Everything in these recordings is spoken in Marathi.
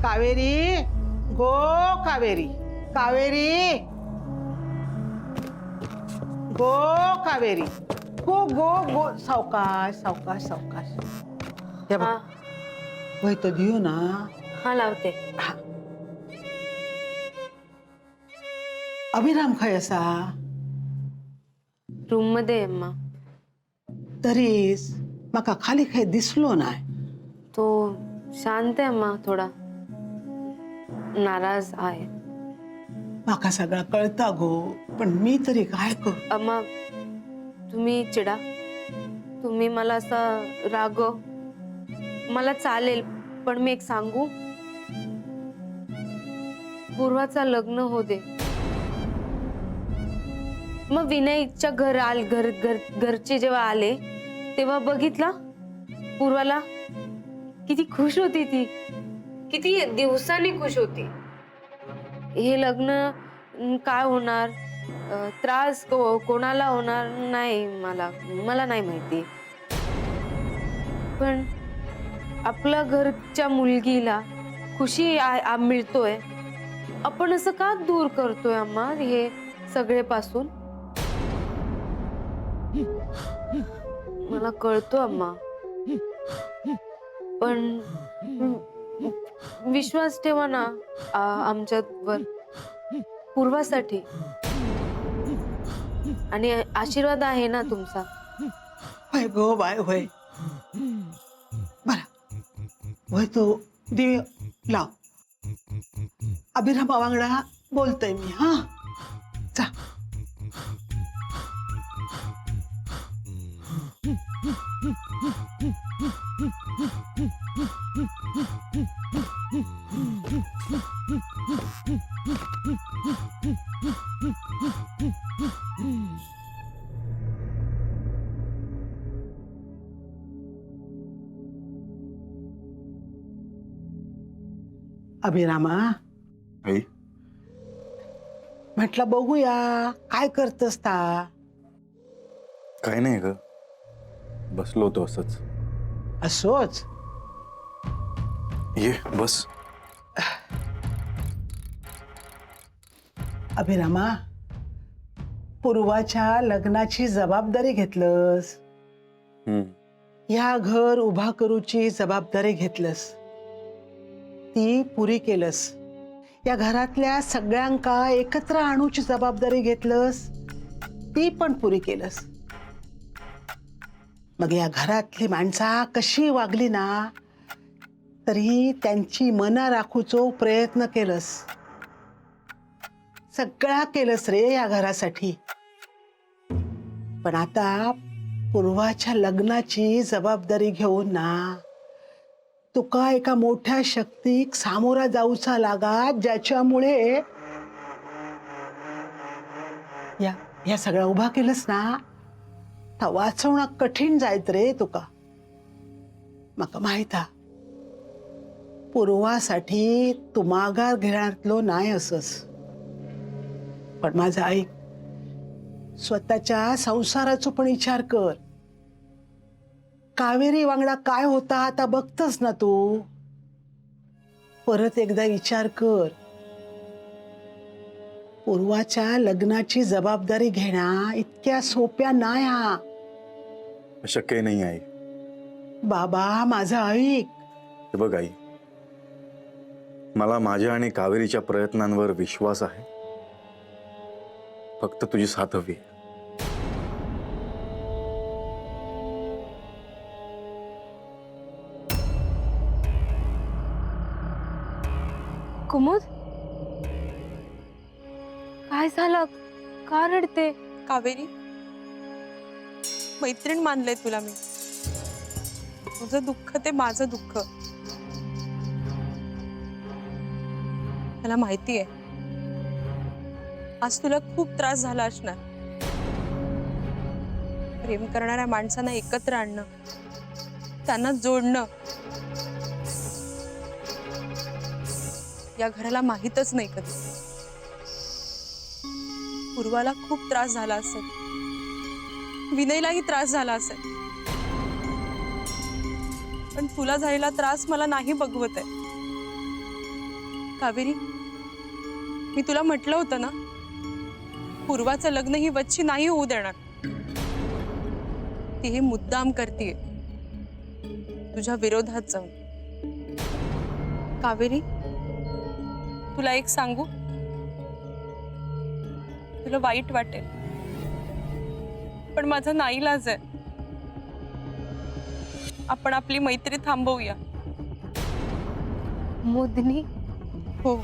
कावेरी, गो कावेरी, कावेरी, गो कावेरी, गो गो गो, सावकाश सावकाश सावकाश. हे बघ, वय तो देऊ ना. हा लावते. अभिराम खय असा रूम मध्ये अम्मा. तरीच माका खाली खय दिसलो नाही. तो शांत आहे अम्मा, थोडा नाराज आहे. माका सगळा कळता गो, पण मी तरी काय करू. अम्मा तुम्ही चिडा, तुम्ही मला असा रागव, मला चालेल, पण मी एक सांगू, पूर्वाचा लग्न हो दे. मग विनयच्या घरचे जेव्हा आले तेव्हा बघितला पूर्वाला किती खुश होती ती, किती दिवसांनी खुश होती. हे लग्न काय होणार, त्रास कोणाला होणार नाही, मला नाही माहिती, पण आपल्या घरच्या मुलगीला खुशी मिळतोय, आपण असं का दूर करतोय अम्मा हे सगळे पासून. मला कळतो अम्मा, पण विश्वास ठेवा ना आमच्यावर, पूर्वासाठी, आणि आशीर्वाद आहे ना तुमचा. होय गो बाय, होय. बरं, होय तो दिवे लाव. अभिरामा वांगडा बोलतोय मी. हा, जा. अभिरामा, आई, म्हटलं बघूया काय करतस ता. काय नाही ग, बसलो होतो असंच. असोच. ये बस. अभिरामा, पूर्वाच्या लग्नाची जबाबदारी घेतलंस, या घर उभा करूची जबाबदारी घेतलंस, ती पुरी केलंस. या घरातल्या सगळ्यांका एकत्र आणूची जबाबदारी घेतलंस, ती पण पुरी केलंस. मग या घरातली माणसा कशी वागली ना तरी त्यांची मनं राखूचो प्रयत्न केलंस. सगळा केलंस रे या घरासाठी. पण आता पूर्वाच्या लग्नाची जबाबदारी घेऊन ना तुका एका मोठ्या शक्तीक सामोरा जाऊचा लागा, ज्याच्यामुळे या सगळा उभा केलंस ना ता वाचवणं कठीण जायत रे तुका. माका माहित हा, पूर्वासाठी तू माघार घेण्यातलो नाही असस. पण माझा ऐक, स्वतःच्या संसाराचा पण विचार कर. कावेरी वांगडा काय होता आता बघतस ना तू. परत एकदा विचार कर. पूर्वाच्या लग्नाची जबाबदारी घेणं इतक्या सोप्या नाही. हा शक्य नाही आई. बाबा माझा ऐक. हे बघ आई, मला माझ्या आणि कावेरीच्या प्रयत्नांवर विश्वास आहे. फक्त तुझी साथ हवी. कुमुद, काय झालं, का रडते. कावेरी, मैत्रीण मानलंय तुला मी. तुझं दुःख ते माझं दुःख. मला माहिती आहे आज तुला खूप त्रास झाला असणार. प्रेम करणाऱ्या माणसांना एकत्र आणणं, त्यांना जोडणं या घराला माहीतच नाही कधी. पूर्वाला खूप त्रास झाला असेल, विनयलाही त्रास झाला असेल, पण तुला झालेला त्रास मला नाही बघवत आहे. कावेरी, मी तुला म्हटलं होतं ना, पूर्वाचं लग्न ही वच्ची नाही होऊ देणार. ती हे मुद्दाम करतीये तुझ्या विरोधात जाऊन. कावेरी, तुला एक सांगू, तुला वाईट वाटेल, पण माझा नाईलाज आहे. आपण आपली मैत्री थांबवूया. मोदिनी, हो,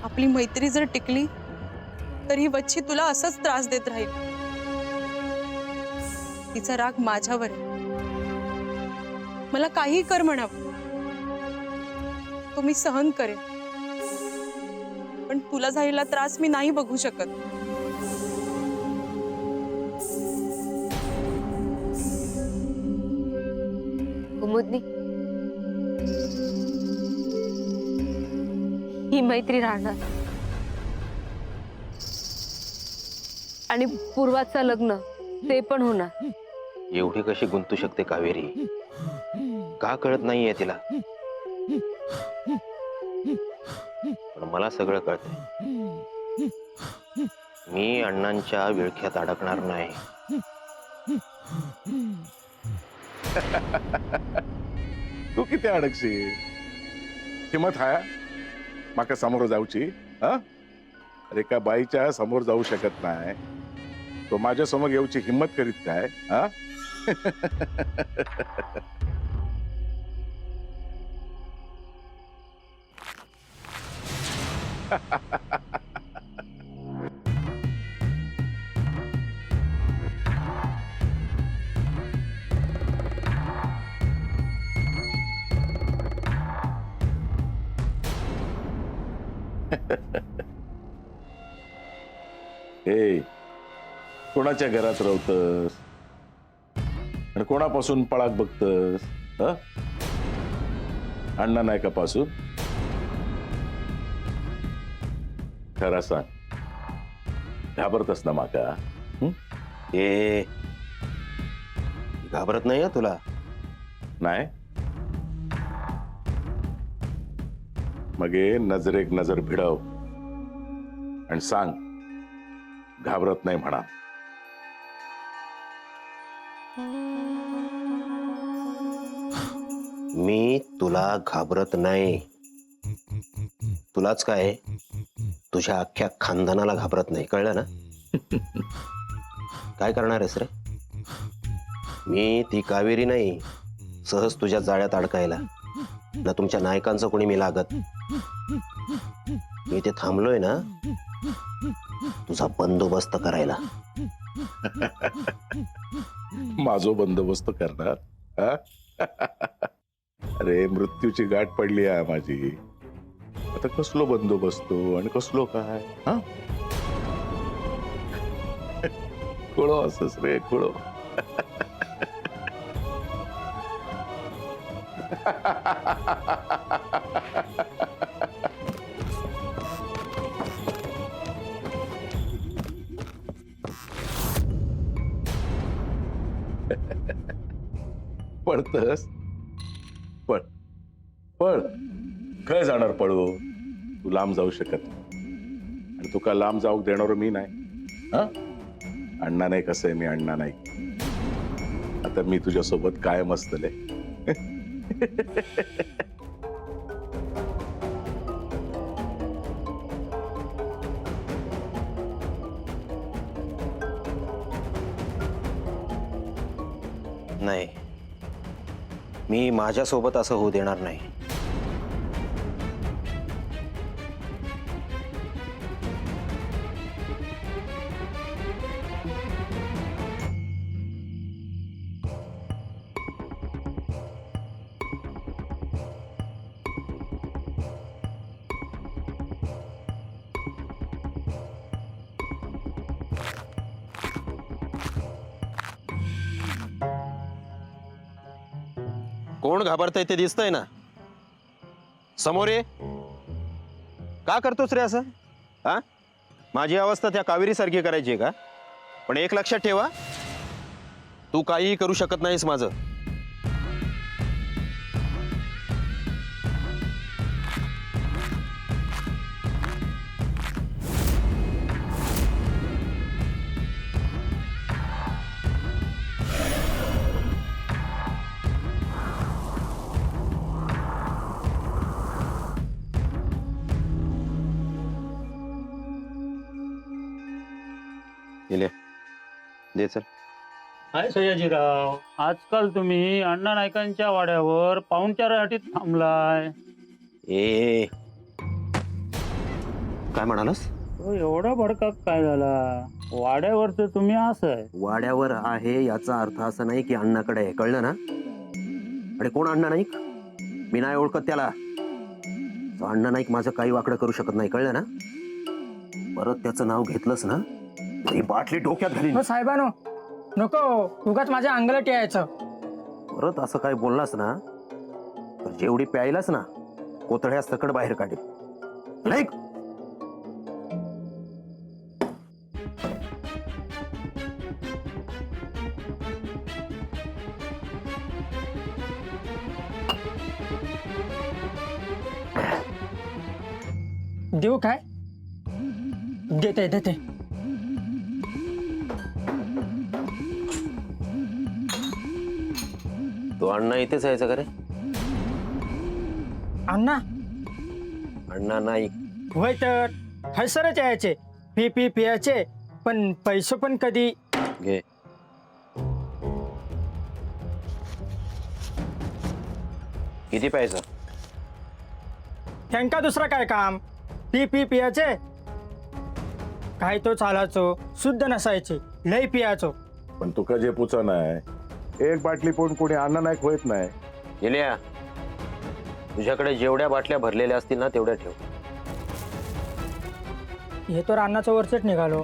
आपली मैत्री जर टिकली तर ही वच्छी तुला असंच त्रास देत राहील. तिचा राग माझ्यावर आहे. मला काही कर म्हणावं, तो मी सहन करेन, पण तुला झालेला त्रास मी नाही बघू शकत. कुमुदनी, ही मैत्री राहणार आणि पूर्वाचं लग्न ते पण होणार. एवढी कशी गुंतू शकते कावेरी? का कळत नाहीये तिला? पण मला सगळं कळतंय. मी अण्णांच्या विळख्यात अडकणार नाही. तू किती अडकशील? हिम्मत हाय माका समोर जाऊची? हा, अरे का बाईच्या समोर जाऊ शकत नाही तो माझ्या समोर येऊची हिम्मत करीत काय? हा ए, कोणाच्या घरात राहतस आणि कोणापासून पळाक बघतस? हं? अण्णा नायका पासून? खरा सांग, घाबरतस ना माका? ए, घाबरत नाही तुला? नाही मग ये नजरेक नजर भिडव आणि सांग घाबरत नाही म्हणा. मी तुला घाबरत नाही. तुलाच काय, तुझ्या अख्ख्या खानदानाला घाबरत नाही, कळलं ना? काय करणार आहेस रे? मी ती कावेरी नाही सहज तुझ्या जाळ्यात अडकायला. ना तुमच्या नायकांचं कोणी मी लागत. मी ते थांबलोय ना तुझा बंदोबस्त करायला. माझो बंदोबस्त करणार? हा? अरे मृत्यूची गाठ पडली आहे माझी. आता कसलो बंदोबस्त आणि कसलो काय? हा, खोळो असस रे, खोळो. पळतस? पळ पळ. खय जाणार पळू? तू लांब जाऊ शकत नाही आणि तुका लांब जाऊ देणार मी नाही. हा, अण्णा नाही कसं आहे, मी अण्णा नाही. आता मी तुझ्या सोबत कायम असतले. नाही, मी माझ्यासोबत असं होऊ देणार नाही. कोण घाबरतंय ते दिसतंय ना समोर. ये, का करतोस रे असं? हा, माझी अवस्था त्या कावेरी सारखी करायची का? पण एक लक्षात ठेवा, तू काहीही करू शकत नाहीस माझं. गेले दे चल. काय सयाजीराव, आजकाल तुम्ही अण्णा नायकांच्या वाड्यावर पाहुणचारासाठी थांबलाय. ए काय म्हणालास? तो एवढा भडका काय झाला? वाड्यावरच तुम्ही असं आहे. वाड्यावर आहे याचा अर्थ असा नाही की अण्णाकडे आहे, कळलं ना? आणि कोण अण्णा नाईक? मी नाही ओळखत त्याला. तो अण्णा नाईक माझं काही वाकडं करू शकत नाही, कळलं ना? परत त्याचं नाव घेतलंस ना, ही बाटली डोक्यात घालीन. हो साहेबानो, नको उगाच माझ्या अंगाला टियायचं. परत असं काय बोललास ना तर जेवढी प्यायलास ना कोतड्या सकड बाहेर काढेल. नाही देऊ काय? देते देते. तो अण्णा इथेच यायचा का रे? अण्णा अण्णा नाईक होय तर हसरच यायचे, पी पी पियाचे, पण पैसे पण कधी. घे. किती प्यायचा? त्यांका दुसरा काय काम? पी पी पियाचे, काय तो चालायचो, शुद्ध नसायचे, लय पियाचो. पण तुका जे पुचा नाही, एक बाटली पण कोणी अण्णा नाईक होत नाही. गेल्या तुझ्याकडे जेवढ्या बाटल्या भरलेल्या असतील ना तेवढ्या ठेव. हे तर अन्नाचं वरचेच निघालो.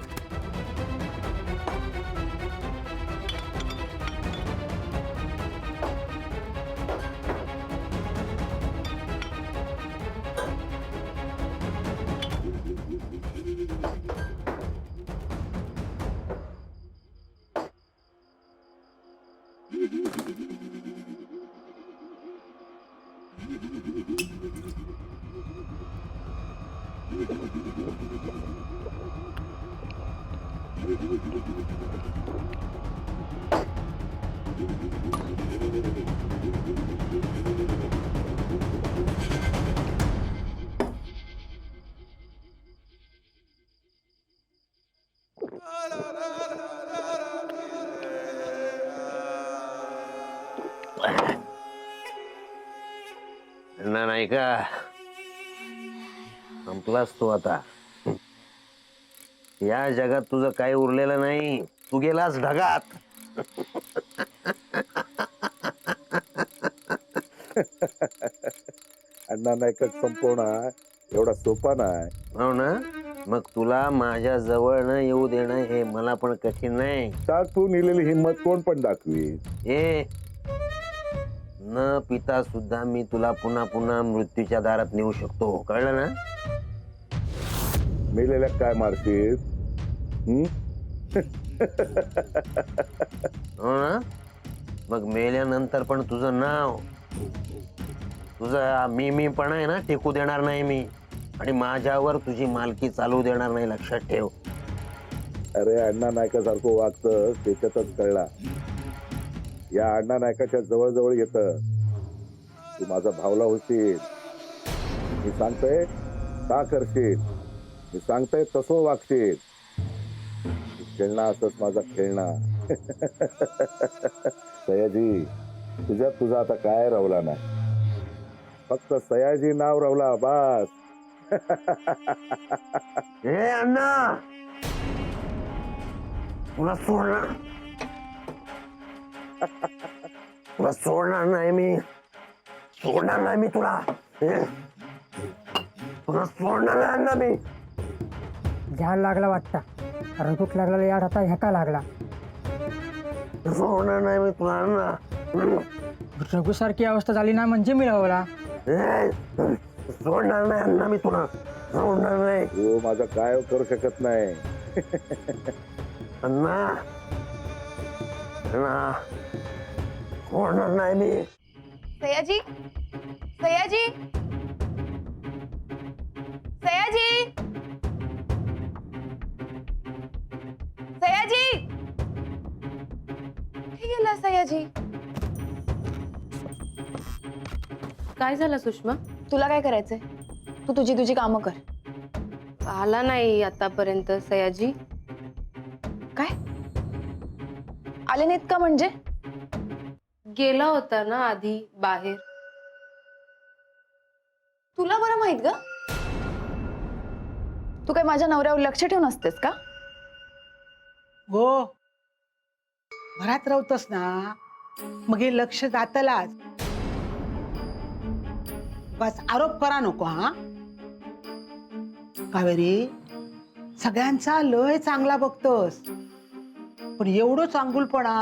अण्णा नाईक संपलास तू आता. या जगात तुझं काही उरलेलं नाही, तू गेलास ढगात. अण्णा नाईकच संपवणार एवढा सोपा नाही. हो ना? मग तुला माझ्या जवळ न येऊ देणं हे मला पण कठीण नाही. चाल तू नेलेली हिंमत कोण पण दाखवी. ए न पिता सुद्धा मी तुला पुन्हा पुन्हा मृत्यूच्या दारात नेऊ शकतो, कळलं ना? मेलेल्या काय मारशील? हो ना? मग मेल्यानंतर पण तुझं नाव, तुझा मी पण आहे ना टेकू देणार नाही मी. आणि माझ्यावर तुझी मालकी चालू देणार नाही, लक्षात ठेव. अरे अण्णा नायकासारखं वागतं त्याच्यातच कळला. या अण्णा नायकाच्या जवळ जवळ येत तू माझा भावला होशील. मी सांगतोय का करशील, मी सांगतोय तसं वागशील. खेळणं असंच माझा खेळणं. सयाजी तुझ्यात तुझा आता काय रवला नाही, फक्त सयाजी नाव रवला बस. ए अण्णा, तुला सोडणार, तुला सोडणार नाही मी, सोडणार नाही मी तुला. तुला सोडणार नाही अण्णा मी. झाड लागला वाटता, रंगूक लागला यार, आता ह्याका लागला. सोडणार नाही मी तुला अण्णा. रघुसारखी अवस्था झाली ना म्हणजे मिळवला. सोडणार नाही अण्णा मी तुला, सोडणार नाही. तू माझा काय करू शकत नाही. अण्णा, अण्णा सोडणार नाही मी. सयाजी, सयाजी, सयाजी, सयाजी, कुठे गेला सयाजी? काय झालं सुषमा? तुला काय करायचंय? तू तुझी कामं कर. आला नाही आतापर्यंत सयाजी. काय आले नाहीत का म्हणजे? गेला होता ना आधी बाहेर. तुला बरं माहित ग? तू काय माझ्या नवऱ्यावर लक्ष ठेवून असतेस का? गो घरात राहतोस ना मग हे लक्ष जातलाच. बस आरोप करा नको हा. कावेरी सगळ्यांचा लय चांगला बघतोस पण एवढं चांगुलपणा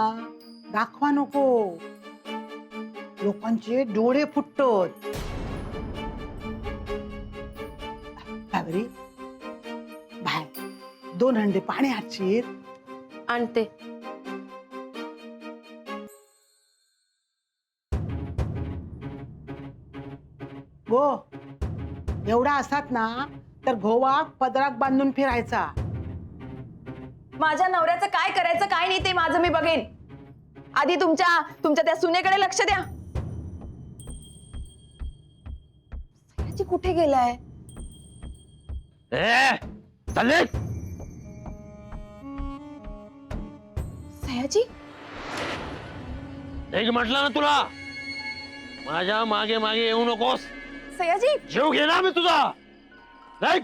दाखवा नको. लोकांचे डोळे फुटतात. कावेरी बाहेर 2 हंडे पाणी आणशील? आणते. गो एवढा असतात ना तर गोवा पदराक बांधून फिरायचा. माझ्या नवऱ्याचं काय करायचं काय नाही ते माझं मी बघेन. आधी तुमच्या त्या सुनेकडे लक्ष द्या. सयाजी कुठे गेलाय? सयाजी एक म्हटलं ना तुला, माझ्या मागे मागे येऊ नकोस. सयाजी जीव घेणार मी तुझा. नाही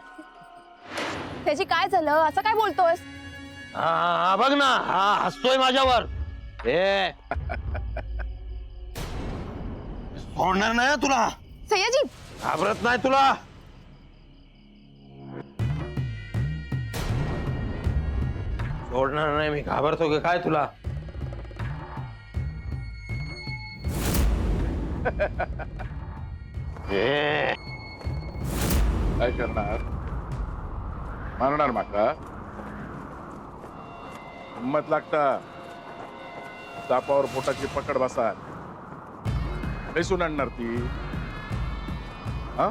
त्याची काय झालं असं काय बोलतोयस? हा बघ ना, हा हसतोय माझ्यावर. सोडणार नाही तुला. सयाजी घाबरत नाही तुला. सोडणार नाही मी. घाबरतो की काय तुला? काय करणार? मारणार माका? हिम्मत लागता तापावर पोटाची पकड बसा. बेसून आणणार ती हा?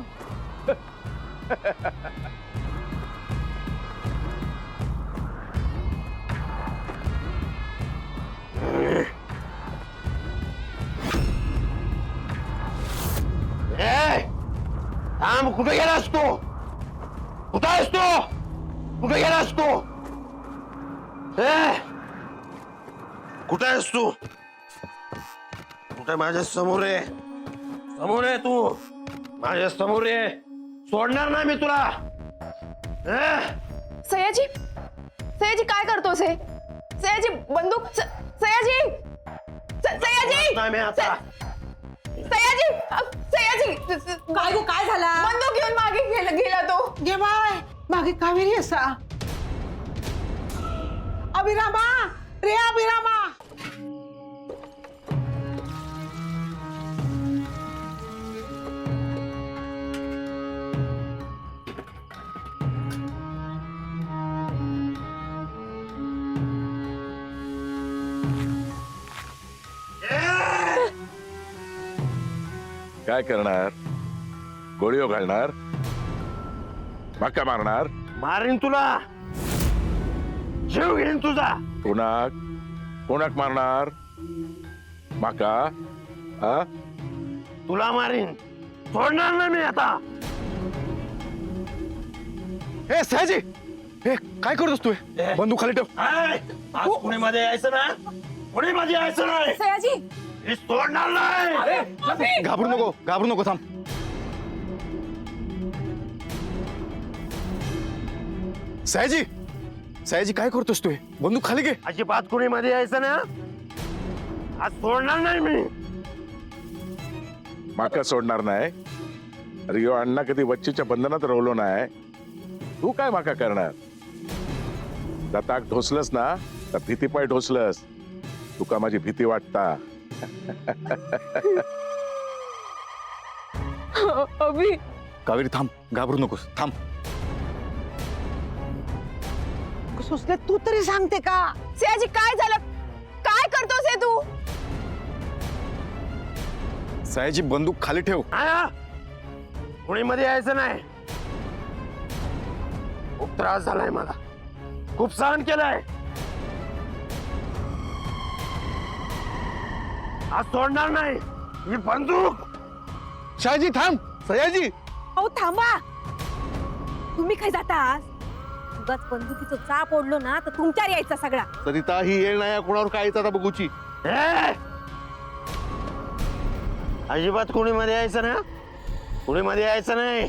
थांब. कुठे गेलास तू? कुठं आहेस तू? कुठे गेलास तू? कुठे आहेस तू? कुठे? माझ्या समोर आहे. समोर आहे तू. माझ्या समोर आहे. सोडणार नाही मी तुला. सयाजी सयाजी काय करतोस हे? सयाजी बंदूक सयाजी सयाजी नाही मी आता. सयाजी सयाजी काय गो काय झाला? बंदूक घेऊन मागे गेला तो. गे बाय मागे कावेरी असा. अभिरामा रे अभिरामा. काय करणार? गोळीओ घालणार? माका मारणार? मारीन तुला. जीव घेईन तुझा. कोणाक मारणार? माका? हा? तुला मारीन. सोडणार नाही मी आता. ए सयाजी, ए काय करतोस तू? बंदूक खाली ठेव. आज पुणेमध्ये यायचं ना? पुणेमध्ये यायचं नाही. सयाजी मी सोडणार नाही. घाबरू नको थांब. सयाजी काय करतोस तू? बंदूक खाली घे. अजिबात पुणेमध्ये यायचं ना? आज सोडणार नाही मी. माका सोडणार नाही? अरे यो अण्णा कधी वच्चीच्या बंधनात रवलो नाही. तू काय माका करणार? दाताक ढोसलस ना तर भीतीपाय ढोसलस. तुका माझी भीती वाटता. अभि कावेरी थांब. घाबरू नकोस. थांब. सुचले तू तरी सांगते का? सयाजी काय झालं? काय करतोस हे तू? सयाजी बंदूक खाली ठेव. पुणेमध्ये यायचं नाही. खूप त्रास झालाय मला. खूप सहन केलाय. आज सोडणार नाही. ही बंदूक. सयाजी थांब. सयाजी अहो थांबा. तुम्ही काय जाता? उगाच बंदुकीचं चाप ओढलो ना तर तुमच्यावर यायचा सगळा. सरिता ही येळ नाही कोणावर काय येतं आता बघूची. अजिबात कुणी मध्ये यायचं ना, कुणी मध्ये यायचं नाही.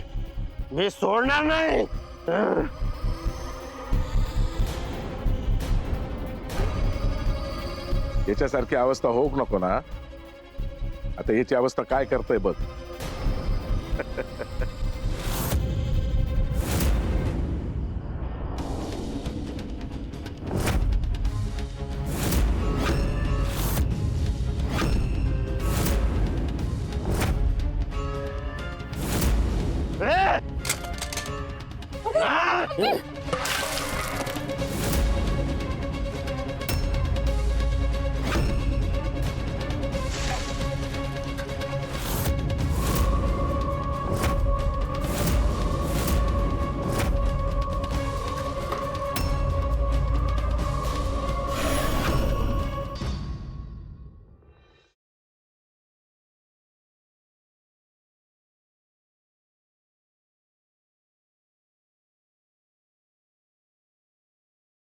मी सोडणार नाही. याच्यासारखी अवस्था होऊ नको ना. आता याची अवस्था काय करतंय बघ.